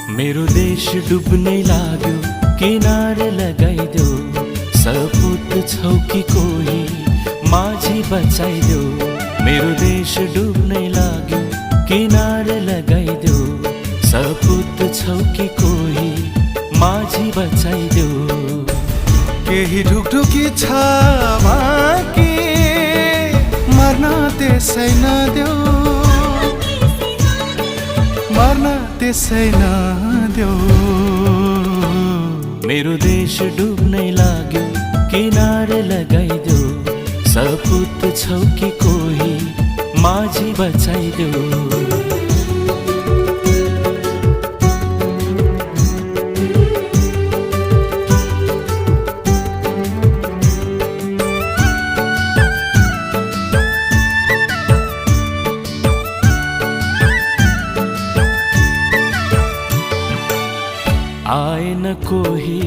मेरो देश डुब्नै लाग्यो, किनारे लगाइदेऊ। सपुत छौ कि कोही माझी बचाइदेऊ। मेरो देश डुब्नै लाग्यो, किनारे लगाइदेऊ। सपुत छौ कि कोही माझी बचाइदेऊ। केही ढुकढुकी छ बाँकी, मर्न त्यसै नदेऊ, मर्न त्यसै नदेऊ। मेरो देश डुब्नै लाग्यो, किनारे लगाइदेऊ। सपुत छौ कि कोही माझी बचाइदेऊ। आएन कोही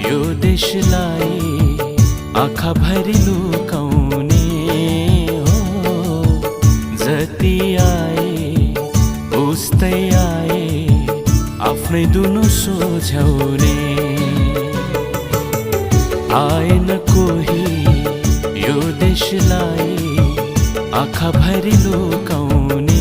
यो देशलाई आँखा भरी लुकाउने हो। जति आए उस्तै आए आफ्नै दुनो सोझ्याउने। आएन कोही यो देशलाई आँखा भरी लुकाउने